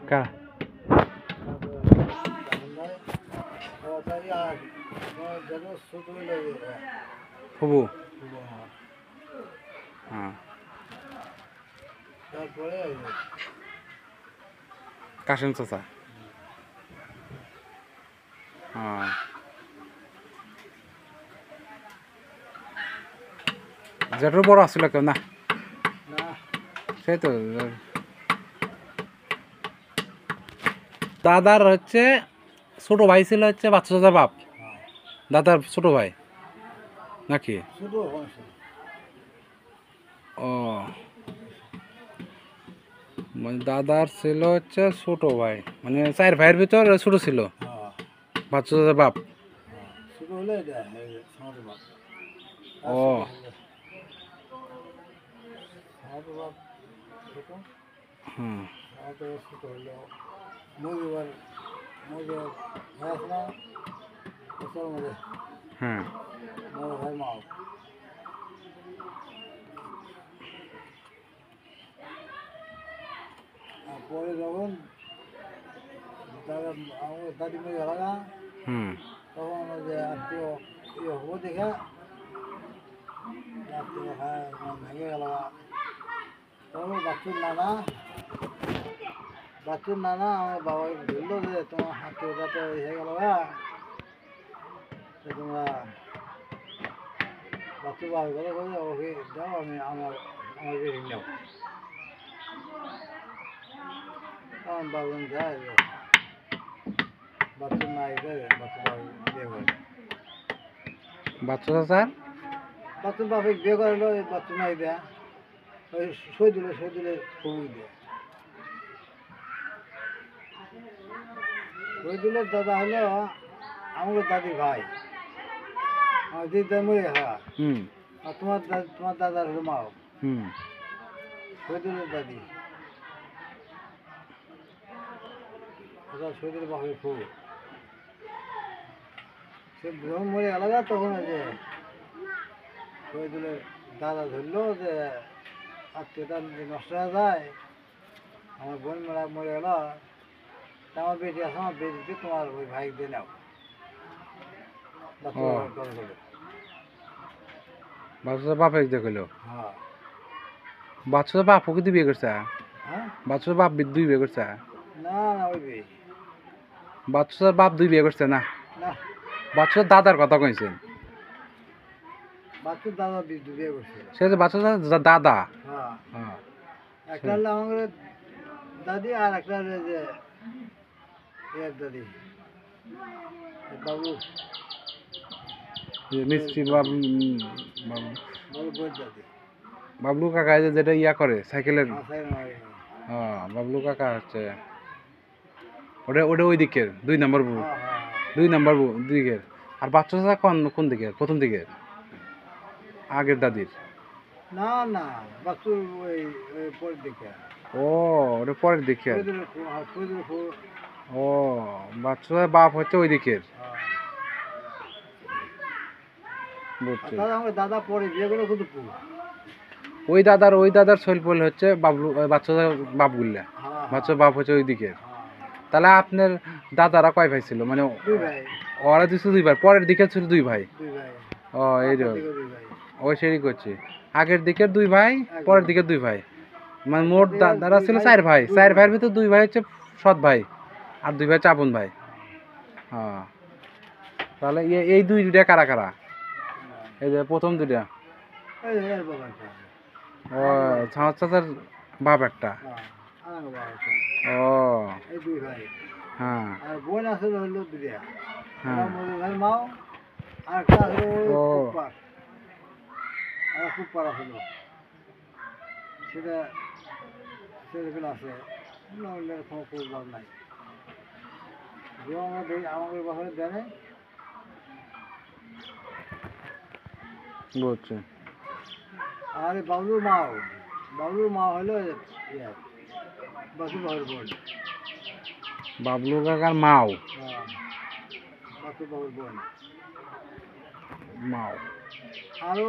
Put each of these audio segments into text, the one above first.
কারা? ফুবু। হ্যাঁ। কাশেম চাচা। হ্যাঁ। যেটার বড় আসছিল কেউ না, সেই তো দাদার হচ্ছে ছোট ভাই ছিল হচ্ছে বাচ্চা চাচার বাপ, দাদার ছোট ভাই নাকি? ও মানে দাদার ছিল হচ্ছে ছোট ভাই, মানে চার ভাইয়ের ভিতর ছোট ছিল বাচ্চা চাচার বাপ। ও হুম হ্যাঁ। পরে যখন আমার দাদি মেয়ে গেল না, তখন ওই যে আত্মীয় ইয়ে হবো দেখে আত্মীয় ভেঙে গেল। তখন বাচ্চুর নানা আমার বাবাকে বললো যে তোমার আত্মীয়টা তো হয়ে গেল, তোমরা বাচ্চু বাবা করে ওকে দাও, আমি আমার বেরিয়ে নেব। তখন বাবুন যায়, বাচ্চুর নাই দেয়, বাচ্চু বাবু বিয়ে করে। বাচ্চা চাচা বাচ্চুর বাপে বিয়ে করলো, বাচ্চু নাই দেয়া, ওই শহীদুলের খুবই দেয়। শহীদুলের দাদা হলো আমাদের দাদির ভাই, আমার দিদি মরে হওয়া। আর তোমার দাদার হলো মাও, শহীদুলের দাদি, শহীদুলের বাপের খুব। সে যখন মরে গেল তখন ওই যে শহীদুলের দাদা ধরলো যে আত্মীয়তা নষ্ট হয়ে যায়, আমার বোন মরে গেল, আমার বেটি আছে, আমার বেটিকে তোমার ওই ভাই দিয়ে নাও। বাচ্চা বাপে দেখলো, হ্যাঁ। বাচ্চা বাপ ওকে বিয়ে করছে, হ্যাঁ, বাচ্চা বাপ দুই বিয়ে করছে, না না ওই বিয়ে, বাচ্চার বাপ দুই বিয়ে করছে না, না বাচ্চার দাদার কথা কইছেন। বাচ্চার দাদা বিয়ে করছে, সে যে বাচ্চা দাদা। হ্যাঁ, একটা হলো আমাদের দাদি আর একটা হলো যে এর দাদি বাবু, মিষ্টি বাবু, বাবু বইয়ের দাদি, বাবলু কাকা যেটা ইয়া করে সাইকেলের। হ্যাঁ, হ্যাঁ বাবলু কাকা হচ্ছে ওটা ওটা ওই দিকের 2 নম্বর বউ, হ্যাঁ, 2 নম্বর বউ দিকের। আর বাচ্চা চাচা কোন দিকের? প্রথম দিকের, আগের দাদির। না না বাচ্চুর ওই পরের দিকে। ও ওটা পরের দিকের। ও বাচ্চা বাপ হচ্ছে ওই দিকের। বুঝছি। দাদা পরে বিয়ে করে কিন্তু ওই দাদার শৈলপল হচ্ছে বাবলু, বাচ্চা বাপ গুল্লা, বাচ্চা বাপ হচ্ছে ওই দিকের। তাহলে আপনার দাদারা কয় ভাই ছিল? মানে ওরা দিচ্ছে 2 ভাই, পরের দিকে ছিল 2 ভাই। ও এই ওই সেরই করছি, আগের দিকের 2 ভাই, পরের দিকের 2 ভাই, মানে মোট দাদারা ছিল 4 ভাই। 4 ভাইয়ের ভিতর 2 ভাই হচ্ছে সৎ ভাই, আর 2 ভাই চাপন ভাই। হ্যাঁ তাহলে এই দুইটা কারা কারা? এই যে প্রথম দুইটা, ও ছাঁচ চাচার বাপ একটা। ও এই 2 ভাই, হ্যাঁ আর বোন আছে হলো 2টা, হ্যাঁ। মধুভাই মাও, আর একটা হলো ও কুপ্পার, আর কুপ্পার হলো সেটা ছেলেগুলো আছে, অন্যের কোনো খোঁজবার নাই। যে আমাদের বাসায় দেনে বুঝছি। আর বাবলুর মা হলো বাসু বাবুর বোন, বাবলু কাকার মাও, বাসু বাবুর বোন। মাও আরও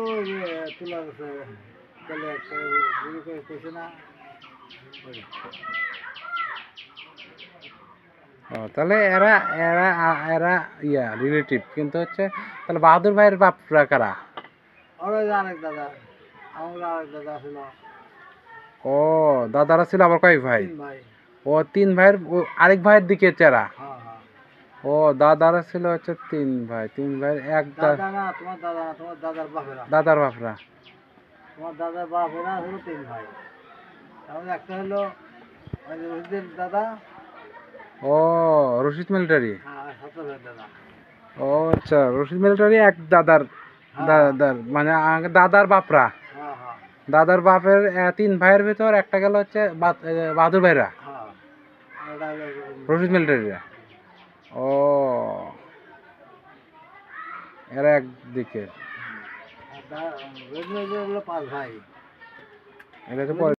তোলার আছে, তাহলে একটা কইছে না ও তাহলে এরা এরা এরা রিলেটিভ, কিন্তু হচ্ছে তাহলে বাহাদুর ভাইয়ের বাপরা কারা? ওরা যে আরেক দাদা, আমার আরেক দাদা ছিল, ও দাদারা ছিল আবার কয়েক ভাই? 3 ভাই। ও 3 ভাইয়ের আরেক ভাইয়ের দিকে চেরা। হ্যাঁ হ্যাঁ। ও দাদারা ছিল হচ্ছে 3 ভাই, 3 ভাইয়ের এক দাদা না, তোমার দাদা না, তোমার দাদার বাপেরা। দাদার বাপরা। তোমার দাদার বাপেরা হলো 3 ভাই। তাহলে একটা হলো ওই যে রশিদের দাদা, ও রশিদ মিলিটারি। আর সত্তর ভাইয়ের দাদা। ও আচ্ছা, রশিদ মিলিটারি এক দাদার হ্যাঁ দাদার মানে দাদার বাপরা। হ্যাঁ হ্যাঁ দাদার বাপের 3 ভাইয়ের ভিতর একটা গেল হচ্ছে বাহাদুর ভাইরা, হ্যাঁ। আর ওটা হলো রশিদ মিলিটারিরা। ও এরা একদিকে, রশিদ হলো 5 ভাই। এটা হচ্ছে